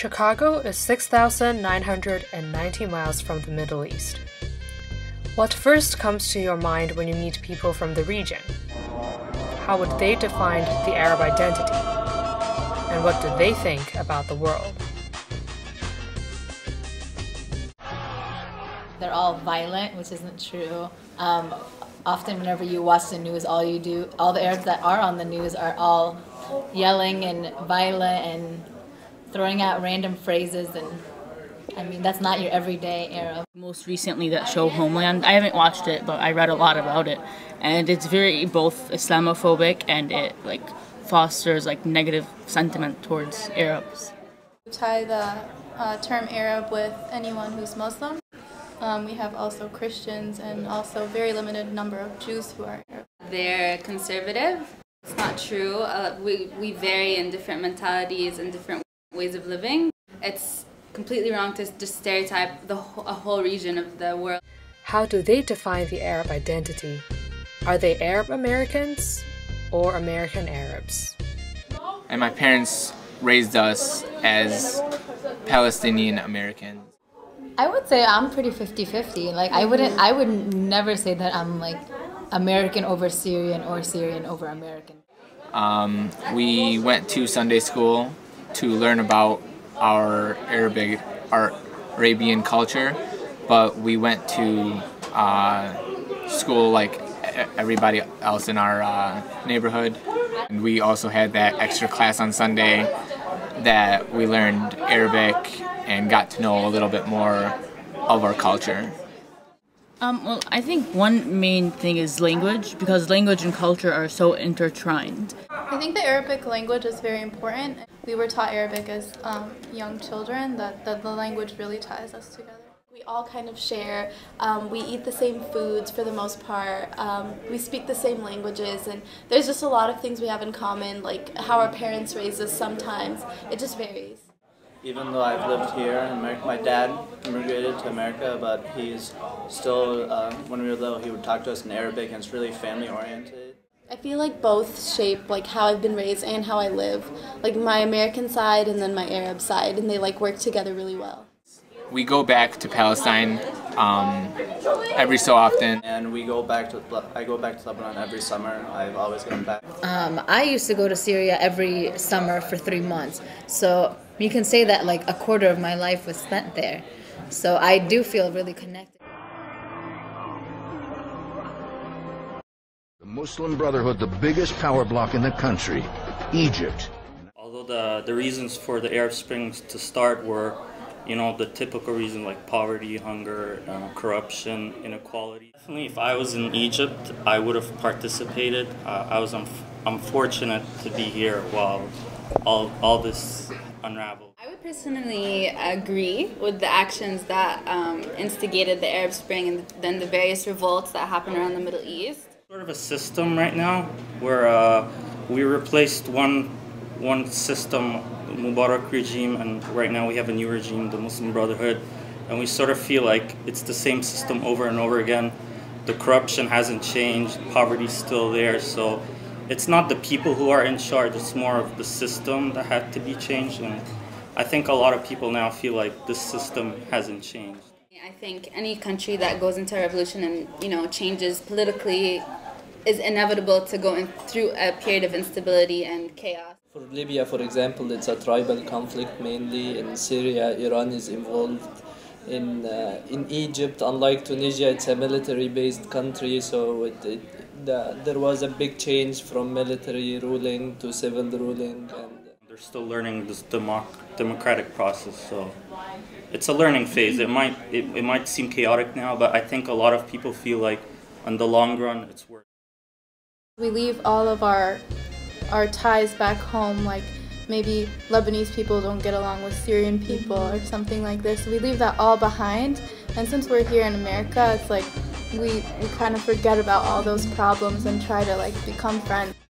Chicago is 6,990 miles from the Middle East. What first comes to your mind when you meet people from the region? How would they define the Arab identity? And what do they think about the world? They're all violent, which isn't true. Often whenever you watch the news, all the Arabs that are on the news are all yelling and violent and throwing out random phrases, and I mean, that's not your everyday Arab. Most recently, that show Homeland, I haven't watched it, but I read a lot about it, and it's very both Islamophobic and it fosters negative sentiment towards Arabs. Tie the term Arab with anyone who's Muslim. We have also Christians and also a very limited number of Jews who are Arab. They're conservative. It's not true. We vary in different mentalities and different ways of living. It's completely wrong to just stereotype a whole region of the world. How do they define the Arab identity? Are they Arab Americans or American Arabs? And my parents raised us as Palestinian Americans. I would say I'm pretty 50-50. I would never say that I'm American over Syrian or Syrian over American. We went to Sunday school to learn about our Arabian culture, but we went to school like everybody else in our neighborhood. And we also had that extra class on Sunday that we learned Arabic and got to know a little bit more of our culture. Well, I think one main thing is language, because language and culture are so intertwined. I think the Arabic language is very important. We were taught Arabic as young children, that the language really ties us together. We all kind of share, we eat the same foods for the most part, we speak the same languages, and there's just a lot of things we have in common, like how our parents raised us sometimes. It just varies. Even though I've lived here in America, my dad immigrated to America, but he's still, when we were little, he would talk to us in Arabic, and it's really family-oriented. I feel like both shape how I've been raised and how I live, like my American side and then my Arab side, and they work together really well. We go back to Palestine every so often. And I go back to Lebanon every summer. I've always gone back. I used to go to Syria every summer for 3 months. So you can say that a quarter of my life was spent there. So I do feel really connected. The Muslim Brotherhood, the biggest power bloc in the country, Egypt. Although the reasons for the Arab Spring to start were the typical reasons like poverty, hunger, corruption, inequality. Definitely, if I was in Egypt, I would have participated. I'm fortunate to be here while all this unraveled. I would personally agree with the actions that instigated the Arab Spring and then the various revolts that happened around the Middle East. Sort of a system right now where we replaced one system, the Mubarak regime, and right now we have a new regime, the Muslim Brotherhood, and we sort of feel like it's the same system over and over again. The corruption hasn't changed, poverty's still there, so it's not the people who are in charge, it's more of the system that had to be changed, and I think a lot of people now feel like this system hasn't changed. I think any country that goes into a revolution and changes politically is inevitable to go through a period of instability and chaos. For Libya, for example, it's a tribal conflict mainly. In Syria, Iran is involved. In Egypt, unlike Tunisia, it's a military-based country, so there was a big change from military ruling to civil ruling. And they're still learning this democratic process, so it's a learning phase. It might seem chaotic now, but I think a lot of people feel like in the long run it's worth it. We leave all of our ties back home, like maybe Lebanese people don't get along with Syrian people or something like this. We leave that all behind, and since we're here in America, it's we kind of forget about all those problems and try to become friends.